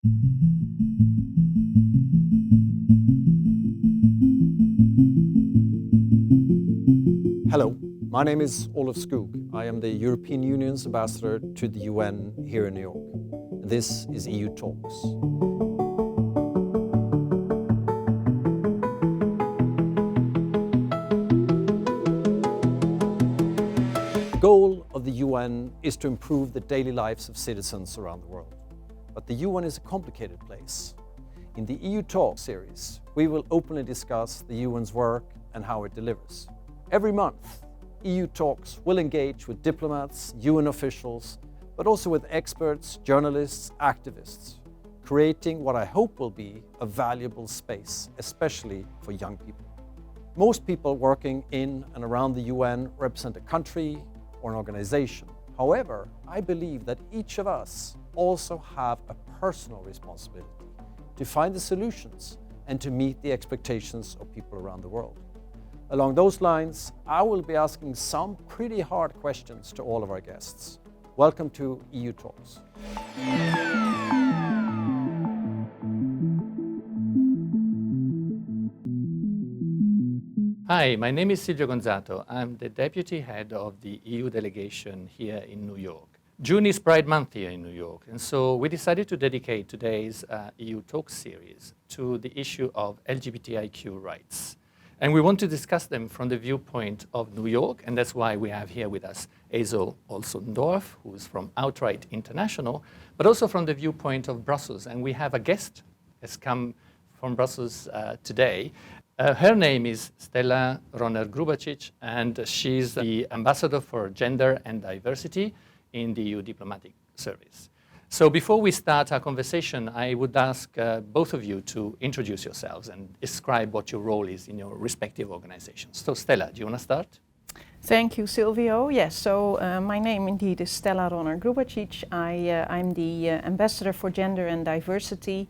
Hello, my name is Olof Skog. I am the European Union's ambassador to the UN here in New York. This is EU Talks. The goal of the UN is to improve the daily lives of citizens around the world. But the UN is a complicated place. In the EU Talks series, we will openly discuss the UN's work and how it delivers. Every month, EU Talks will engage with diplomats, UN officials, but also with experts, journalists, activists, creating what I hope will be a valuable space, especially for young people. Most people working in and around the UN represent a country or an organization. However, I believe that each of us also have a personal responsibility to find the solutions and to meet the expectations of people around the world. Along those lines, I will be asking some pretty hard questions to all of our guests. Welcome to EU Talks. Hi, my name is Silvio Gonzato. I'm the deputy head of the EU delegation here in New York. June is Pride Month here in New York, and so we decided to dedicate today's EU Talks series to the issue of LGBTIQ rights. And we want to discuss them from the viewpoint of New York, and that's why we have here with us Hazel Olson-Dorf, who is from Outright International, but also from the viewpoint of Brussels. And we have a guest has come from Brussels today. Her name is Stella Ronner-Grubačić, and she's the ambassador for gender and diversity in the EU diplomatic service. So before we start our conversation, I would ask both of you to introduce yourselves and describe what your role is in your respective organizations. So Stella, do you want to start? Thank you, Silvio. Yes, so my name indeed is Stella Ronner-Grubačić. I'm the ambassador for gender and diversity.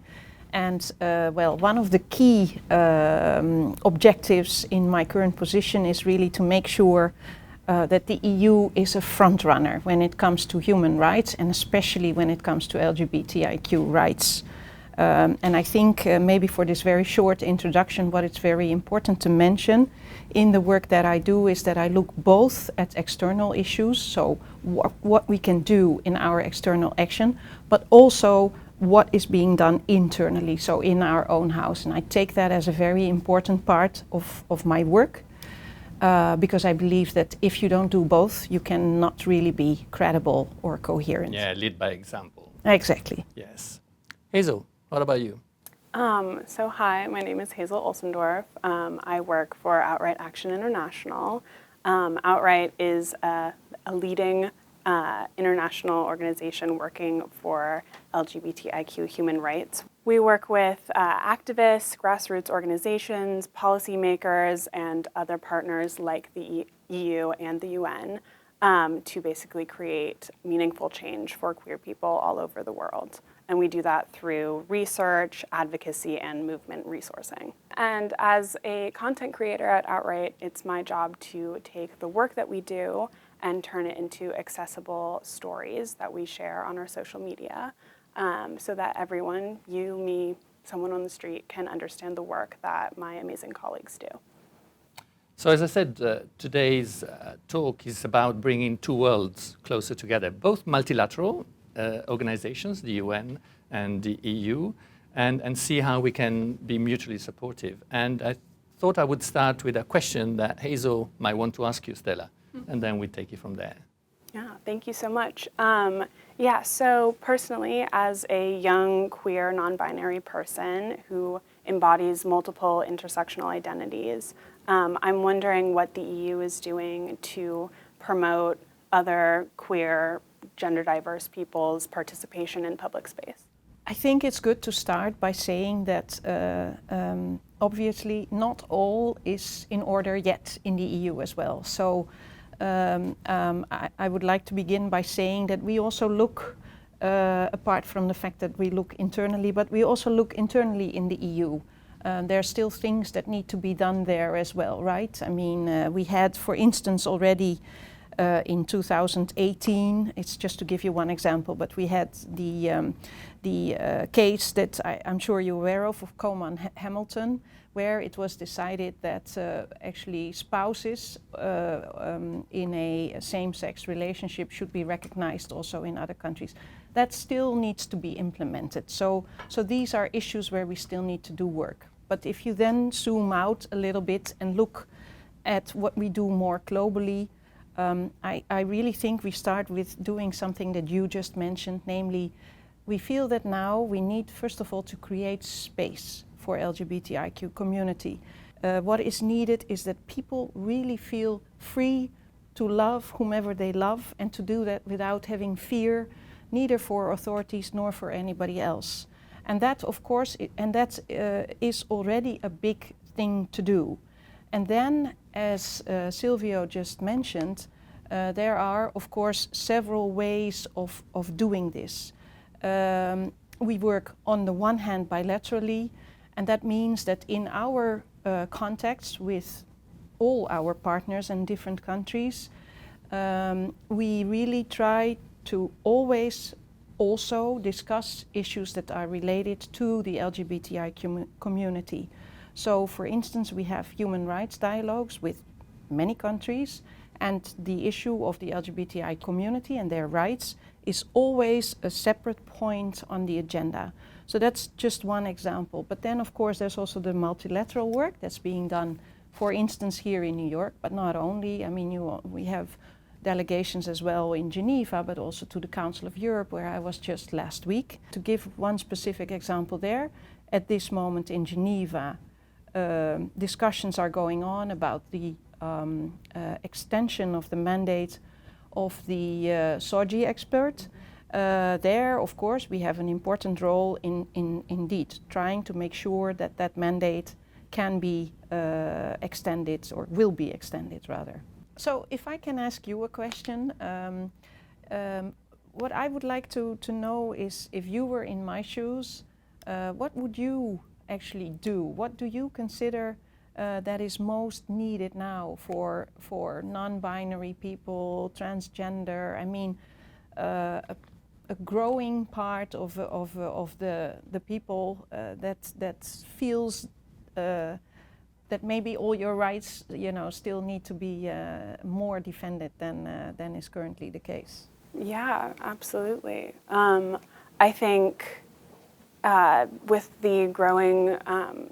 And one of the key objectives in my current position is really to make sure that the EU is a front runner when it comes to human rights, and especially when it comes to LGBTIQ rights. And I think maybe for this very short introduction, what is very important to mention in the work that I do is that I look both at external issues, so what we can do in our external action, but also what is being done internally, so in our own house. And I take that as a very important part of my work. Because I believe that if you don't do both, you cannot really be credible or coherent. Yeah, lead by example. Exactly. Yes. Hazel, what about you? So hi, my name is Hazel Olson-Dorf. I work for Outright Action International. Outright is a leading international organization working for LGBTIQ human rights. We work with activists, grassroots organizations, policymakers, and other partners like the EU and the UN to basically create meaningful change for queer people all over the world. And we do that through research, advocacy, and movement resourcing. And as a content creator at Outright, it's my job to take the work that we do and turn it into accessible stories that we share on our social media. So that everyone, you, me, someone on the street, can understand the work that my amazing colleagues do. So as I said, today's talk is about bringing two worlds closer together, both multilateral organizations, the UN and the EU, and see how we can be mutually supportive. And I thought I would start with a question that Hazel might want to ask you, Stella, and then we take it from there. Yeah, thank you so much. So personally, as a young, queer, non-binary person who embodies multiple intersectional identities, I'm wondering what the EU is doing to promote other queer, gender diverse people's participation in public space. I think it's good to start by saying that obviously not all is in order yet in the EU as well. So I would like to begin by saying that we also look, apart from the fact that we look internally, but we also look internally in the EU. There are still things that need to be done there as well, right? I mean, we had, for instance, already in 2018, it's just to give you one example, but we had the case that I'm sure you're aware of Coleman Hamilton, where it was decided that actually spouses in a same-sex relationship should be recognized also in other countries. That still needs to be implemented. So these are issues where we still need to do work. But if you then zoom out a little bit and look at what we do more globally, I really think we start with doing something that you just mentioned, namely, we feel that now we need, first of all, to create space for LGBTIQ community. What is needed is that people really feel free to love whomever they love and to do that without having fear, neither for authorities nor for anybody else. And that, of course, is already a big thing to do. And then, as Silvio just mentioned, there are, of course, several ways of doing this. We work on the one hand bilaterally, and that means that in our contacts with all our partners in different countries, we really try to always also discuss issues that are related to the LGBTI community. So, for instance, we have human rights dialogues with many countries, and the issue of the LGBTI community and their rights is always a separate point on the agenda. So that's just one example. But then, of course, there's also the multilateral work that's being done, for instance, here in New York, but not only. I mean, we have delegations as well in Geneva, but also to the Council of Europe, where I was just last week. To give one specific example there, at this moment in Geneva, discussions are going on about the extension of the mandate of the SOGI expert. There, of course, we have an important role in indeed trying to make sure that that mandate can be extended, or will be extended rather. So if I can ask you a question, what I would like to know is, if you were in my shoes, what would you actually do? What do you consider that is most needed now for non-binary people, transgender? I mean, a growing part of the people that feels that maybe all your rights, still need to be more defended than is currently the case. Yeah, absolutely. I think with the growing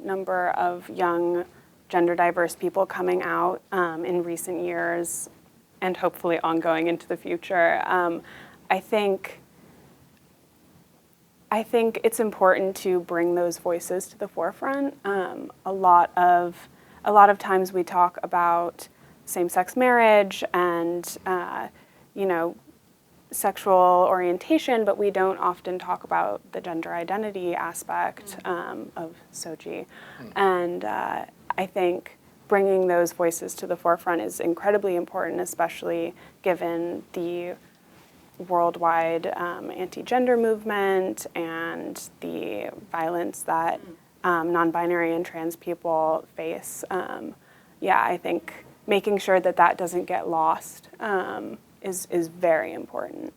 number of young gender diverse people coming out in recent years, and hopefully ongoing into the future, I think it's important to bring those voices to the forefront. A lot of times we talk about same-sex marriage and sexual orientation, but we don't often talk about the gender identity aspect of SOGI. And I think bringing those voices to the forefront is incredibly important, especially given the worldwide anti-gender movement and the violence that non-binary and trans people face. I think making sure that doesn't get lost is very important.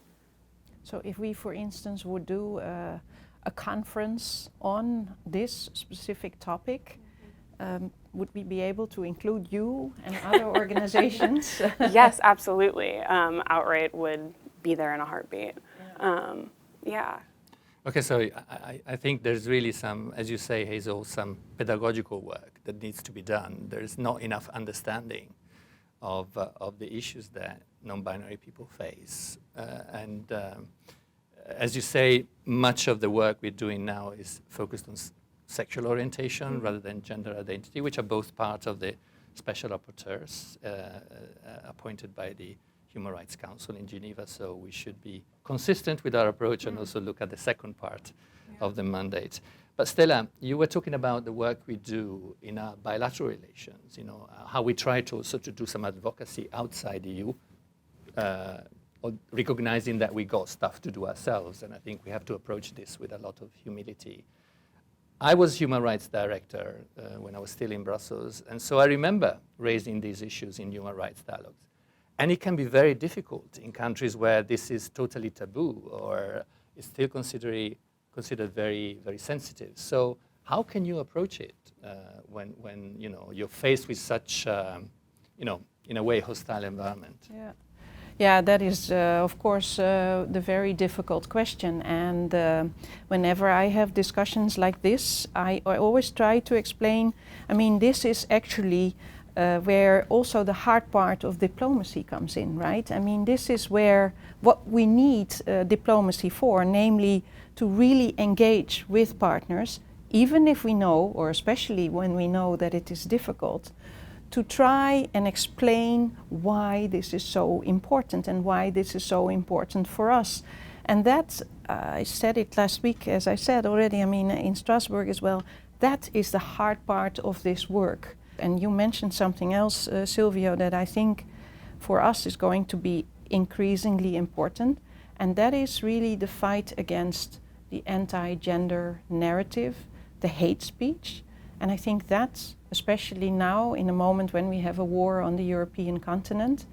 So if we, for instance, would do a conference on this specific topic, would we be able to include you and other organizations? Yes, absolutely. Outright would be there in a heartbeat. Okay, so I think there's really some, as you say, Hazel, some pedagogical work that needs to be done. There's not enough understanding of the issues that non-binary people face. As you say, much of the work we're doing now is focused on sexual orientation rather than gender identity, which are both part of the special rapporteurs appointed by the Human Rights Council in Geneva. So we should be consistent with our approach and also look at the second part of the mandate. But Stella, you were talking about the work we do in our bilateral relations, how we try to also to do some advocacy outside the EU, recognizing that we got stuff to do ourselves. And I think we have to approach this with a lot of humility. I was Human Rights Director when I was still in Brussels, and so I remember raising these issues in human rights dialogues. And it can be very difficult in countries where this is totally taboo or is still considered very, very sensitive. So how can you approach it when you know, you're faced with such, you know, in a way, hostile environment? Yeah. Yeah, that is, of course, the very difficult question. And whenever I have discussions like this, I always try to explain, I mean, this is actually where also the hard part of diplomacy comes in, right? I mean, this is where what we need diplomacy for, namely to really engage with partners, even if we know, or especially when we know that it is difficult, to try and explain why this is so important and why this is so important for us. And that, I said it last week, as I said already, I mean, in Strasbourg as well, that is the hard part of this work. And you mentioned something else, Silvio, that I think for us is going to be increasingly important, and that is really the fight against the anti-gender narrative, the hate speech. And I think that, especially now in a moment when we have a war on the European continent,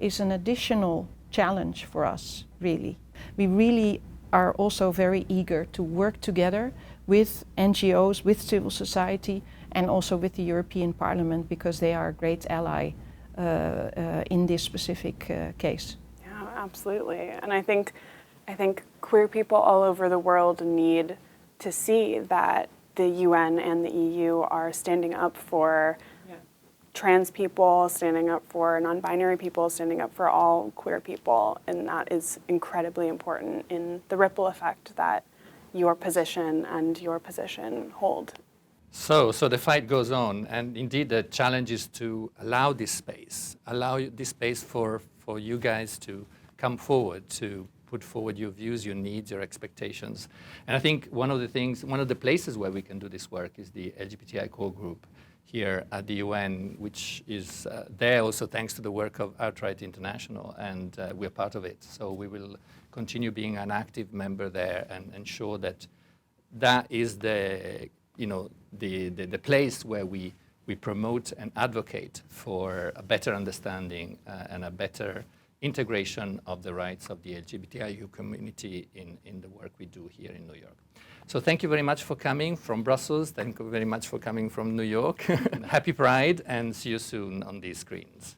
is an additional challenge for us, really. We really are also very eager to work together with NGOs, with civil society, and also with the European Parliament, because they are a great ally in this specific case. Yeah, absolutely. And I think queer people all over the world need to see that the UN and the EU are standing up for trans people, standing up for non-binary people, standing up for all queer people, and that is incredibly important in the ripple effect that your position and your position hold. So the fight goes on, and indeed the challenge is to allow this space for you guys to come forward, to put forward your views, your needs, your expectations. And I think one of the places where we can do this work is the LGBTI core group here at the UN, which is there also thanks to the work of Outright International, and we're part of it. So we will continue being an active member there and ensure that that is the place where we promote and advocate for a better understanding and a better integration of the rights of the LGBTIQ community in the work we do here in New York. So thank you very much for coming from Brussels. Thank you very much for coming from New York. Happy Pride, and see you soon on these screens.